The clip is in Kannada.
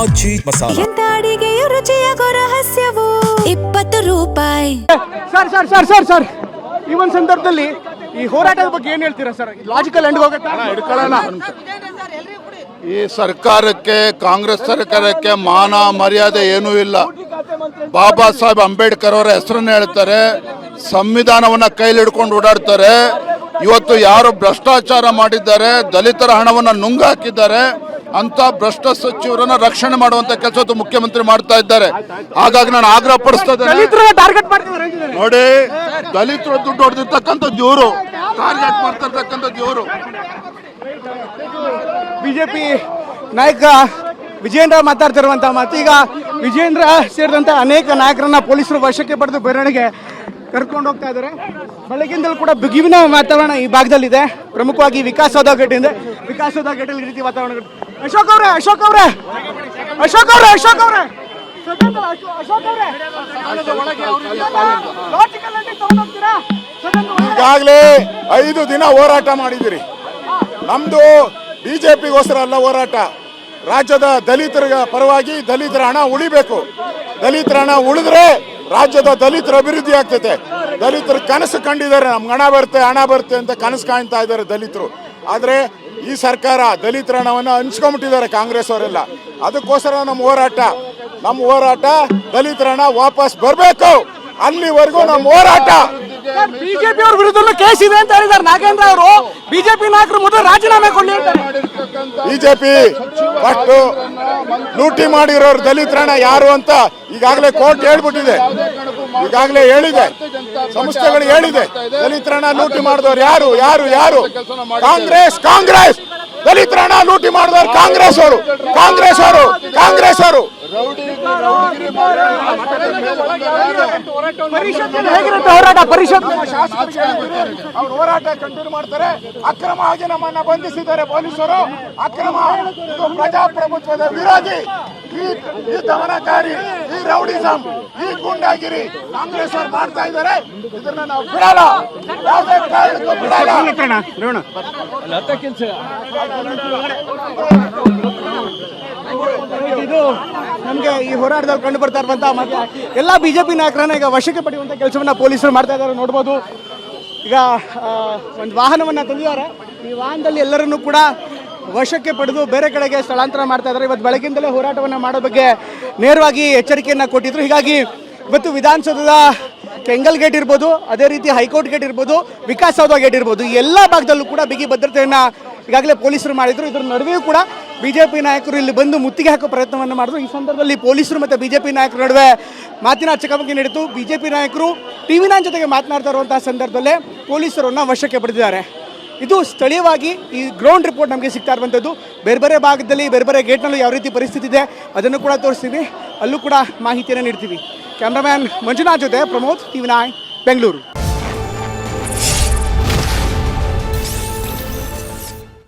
ಆಚಿ ಮಸಾಲ. ಎಂತ ಅಡಿಗೆಯ ರುಚಿಯಾಗೋ ರಹಸ್ಯವು 20 ರೂಪಾಯಿ. ಸರ್ ಈ ಒಂದು ಸಂದರ್ಭದಲ್ಲಿ ಈ ಹೋರಾಟದ ಬಗ್ಗೆ ಏನ್ ಹೇಳ್ತೀರಾ ಸರ್? ಲಾಜಿಕಲ್ ಎಂಡ್ ಹೋಗುತ್ತಾ? ಈ ಸರ್ಕಾರಕ್ಕೆ, ಕಾಂಗ್ರೆಸ್ ಸರ್ಕಾರಕ್ಕೆ ಮಾನ ಮರ್ಯಾದೆ ಏನೂ ಇಲ್ಲ. ಬಾಬಾ ಸಾಹೇಬ್ ಅಂಬೇಡ್ಕರ್ ಅವರ ಹೆಸರನ್ನ ಹೇಳ್ತಾರೆ, ಸಂವಿಧಾನವನ್ನ ಕೈಲಿ ಹಿಡ್ಕೊಂಡು ಓಡಾಡ್ತಾರೆ. ಇವತ್ತು ಯಾರು ಭ್ರಷ್ಟಾಚಾರ ಮಾಡಿದ್ದಾರೆ, ದಲಿತರ ಹಣವನ್ನ ನುಂಗಾಕಿದ್ದಾರೆ ಅಂತ ಭ್ರಷ್ಟ ಸಚಿವರನ್ನ ರಕ್ಷಣೆ ಮಾಡುವಂತ ಕೆಲಸ ಮುಖ್ಯಮಂತ್ರಿ ಮಾಡ್ತಾ ಇದ್ದಾರೆ. ಹಾಗಾಗಿ ನಾನು ಆಗ್ರಹ ಪಡಿಸ್ತಾ ಇದ್ದೇನೆ. ನೋಡಿ, ದಲಿತರು ದುಡ್ಡು ಹೊಡೆದಿರ್ತಕ್ಕಂಥದ್ದು ಇವರು, ಟಾರ್ಗೆಟ್ ಮಾಡ್ತಾ ಇರ್ತಕ್ಕಂಥದ್ದು ಇವರು. ಬಿಜೆಪಿ ನಾಯಕ ವಿಜೇಂದ್ರ ಮಾತಾಡ್ತಿರುವಂತ ಮಾತು. ಈಗ ವಿಜೇಂದ್ರ ಸೇರಿದಂತ ಅನೇಕ ನಾಯಕರನ್ನ ಪೊಲೀಸರು ವಶಕ್ಕೆ ಪಡೆದು ಮೆರವಣಿಗೆ ಕರ್ಕೊಂಡು ಹೋಗ್ತಾ ಇದ್ದಾರೆ. ಬೆಳಗ್ಗಿಂದಲೂ ಕೂಡ ಬಿಗಿವಿನ ವಾತಾವರಣ ಈ ಭಾಗದಲ್ಲಿದೆ. ಪ್ರಮುಖವಾಗಿ ವಿಕಾಸೌಧ ಗೇಟಿಂದ ಈ ರೀತಿ ವಾತಾವರಣ. ಅಶೋಕ್ ಅವರೇ ಈಗಾಗಲೇ 5 ದಿನ ಹೋರಾಟ ಮಾಡಿದಿರಿ. ನಮ್ದು ಬಿಜೆಪಿಗೋಸ್ಕರ ಅಲ್ಲ ಹೋರಾಟ, ರಾಜ್ಯದ ದಲಿತರ ಪರವಾಗಿ. ದಲಿತರ ಹಣ ಉಳಿಬೇಕು. ದಲಿತರ ಹಣ ಉಳಿದ್ರೆ ರಾಜ್ಯದ ದಲಿತರ ಅಭಿವೃದ್ಧಿ ಆಗ್ತೈತೆ. ದಲಿತರು ಕನಸು ಕಂಡಿದ್ದಾರೆ, ನಮ್ಗೆ ಹಣ ಬರುತ್ತೆ ಅಂತ ಕನಸು ಕಾಣ್ತಾ ಇದ್ದಾರೆ ದಲಿತರು. ಆದ್ರೆ ಈ ಸರ್ಕಾರ ದಲಿತರ ಹಣವನ್ನು ಹಂಚ್ಕೊಂಡ್ಬಿಟ್ಟಿದ್ದಾರೆ ಕಾಂಗ್ರೆಸ್ ಅವರೆಲ್ಲ. ಅದಕ್ಕೋಸ್ಕರ ನಮ್ಮ ಹೋರಾಟ ದಲಿತರ ಹಣ ವಾಪಸ್ ಬರಬೇಕು. ಅಲ್ಲಿವರೆಗೂ ನಮ್ಮ ಹೋರಾಟ. ಬಿಜೆಪಿ ಅವ್ರ ವಿರುದ್ಧ ಕೇಸ್ ಇದೆ ಅಂತ ಹೇಳಿದ್ದಾರೆ ನಾಗೇಂದ್ರ ಅವರು. ಬಿಜೆಪಿ ನಾಯಕರು ಮೊದಲು ರಾಜೀನಾಮೆ ಕೊಡ್ಲಿ ಅಂತ. ಬಿಜೆಪಿ ಫಸ್ಟ್ ಲೂಟಿ ಮಾಡಿರೋರು ದಲಿತರ ಹಣ ಯಾರು ಅಂತ ಈಗಾಗಲೇ ಕೋರ್ಟ್ ಹೇಳ್ಬಿಟ್ಟಿದೆ. ಈಗಾಗಲೇ ಹೇಳಿದೆ, ಸಂಸ್ಥೆಗಳು ಹೇಳಿದೆ. ದಲಿತರ ಹಣ ಲೂಟಿ ಮಾಡಿದವರು ಯಾರು? ಕಾಂಗ್ರೆಸ್. ದಲಿತರ ಹಣ ಲೂಟಿ ಮಾಡಿದವರು ಕಾಂಗ್ರೆಸ್ ಅವರು. ಅವ್ರು ಹೋರಾಟ ಕಂಟಿನ್ಯೂ ಮಾಡ್ತಾರೆ. ಅಕ್ರಮ ಆಗಿ ನಮ್ಮನ್ನ ಬಂಧಿಸಿದ್ದಾರೆ ಪೊಲೀಸರು. ಅಕ್ರಮ, ಪ್ರಜಾಪ್ರಭುತ್ವದ ವಿರೋಧಿ, ಈ ದಮನಕಾರಿ, ಈ ರೌಡಿಸಂ, ಈ ಗುಂಡಾಗಿರಿ ಕಾಂಗ್ರೆಸ್ ಅವರು ಮಾಡ್ತಾ ಇದ್ದಾರೆ. ಇದನ್ನ ನಾವು ಬಿಡಲ್ಲ, ಯಾವುದೇ ಕಾರಣಕ್ಕೂ ಬಿಡಲ್ಲ. ಇದು ನಮ್ಗೆ ಈ ಹೋರಾಟದಲ್ಲಿ ಕಂಡು ಬರ್ತಾ ಇರುವಂತಹ ಮತ್ತೆ ಎಲ್ಲಾ ಬಿಜೆಪಿ ನಾಯಕರನ್ನ ಈಗ ವಶಕ್ಕೆ ಪಡೆಯುವಂತ ಕೆಲಸವನ್ನ ಪೊಲೀಸರು ಮಾಡ್ತಾ ಇದ್ದಾರೆ ನೋಡ್ಬೋದು. ಈಗ ಒಂದು ವಾಹನವನ್ನ ತಂದಿದ್ದಾರೆ. ಈ ವಾಹನದಲ್ಲಿ ಎಲ್ಲರನ್ನೂ ಕೂಡ ವಶಕ್ಕೆ ಪಡೆದು ಬೇರೆ ಕಡೆಗೆ ಸ್ಥಳಾಂತರ ಮಾಡ್ತಾ ಇದ್ದಾರೆ. ಇವತ್ತು ಬೆಳಗ್ಗಿಂದಲೇ ಹೋರಾಟವನ್ನ ಮಾಡೋ ಬಗ್ಗೆ ನೇರವಾಗಿ ಎಚ್ಚರಿಕೆಯನ್ನ ಕೊಟ್ಟಿದ್ರು. ಹೀಗಾಗಿ ಇವತ್ತು ವಿಧಾನಸೌಧದ ಕೆಂಗಲ್ ಗೇಟ್ ಇರ್ಬೋದು, ಅದೇ ರೀತಿ ಹೈಕೋರ್ಟ್ ಗೇಟ್ ಇರ್ಬೋದು, ವಿಕಾಸಸೌಧ ಗೇಟ್ ಇರ್ಬೋದು, ಎಲ್ಲ ಭಾಗದಲ್ಲೂ ಕೂಡ ಬಿಗಿ ಭದ್ರತೆಯನ್ನ ಈಗಾಗಲೇ ಪೊಲೀಸರು ಮಾಡಿದ್ರು. ಇದರ ನಡುವೆಯೂ ಕೂಡ ಬಿಜೆಪಿ ನಾಯಕರು ಇಲ್ಲಿ ಬಂದು ಮುತ್ತಿಗೆ ಹಾಕೋ ಪ್ರಯತ್ನವನ್ನು ಮಾಡಿದ್ರು. ಈ ಸಂದರ್ಭದಲ್ಲಿ ಪೊಲೀಸರು ಮತ್ತು ಬಿಜೆಪಿ ನಾಯಕರ ನಡುವೆ ಮಾತಿನ ಚಕಮಕಿ ನಡೆಯಿತು. ಬಿಜೆಪಿ ನಾಯಕರು TV9 ಜೊತೆಗೆ ಮಾತನಾಡ್ತಾ ಇರುವಂತಹ ಸಂದರ್ಭದಲ್ಲೇ ಪೊಲೀಸರನ್ನ ವಶಕ್ಕೆ ಪಡೆದಿದ್ದಾರೆ. ಇದು ಸ್ಥಳೀಯವಾಗಿ ಈ ಗ್ರೌಂಡ್ ರಿಪೋರ್ಟ್ ನಮಗೆ ಸಿಗ್ತಾ ಇರುವಂಥದ್ದು. ಬೇರೆ ಭಾಗದಲ್ಲಿ ಬೇರೆ ಗೇಟ್ನಲ್ಲೂ ಯಾವ ರೀತಿ ಪರಿಸ್ಥಿತಿ ಇದೆ ಅದನ್ನು ಕೂಡ ತೋರಿಸ್ತೀವಿ, ಅಲ್ಲೂ ಕೂಡ ಮಾಹಿತಿಯನ್ನು ನೀಡ್ತೀವಿ. ಕ್ಯಾಮ್ರಾಮ್ಯಾನ್ ಮಂಜುನಾಥ್ ಜೊತೆ ಪ್ರಮೋದ್, TV9 ಬೆಂಗಳೂರು.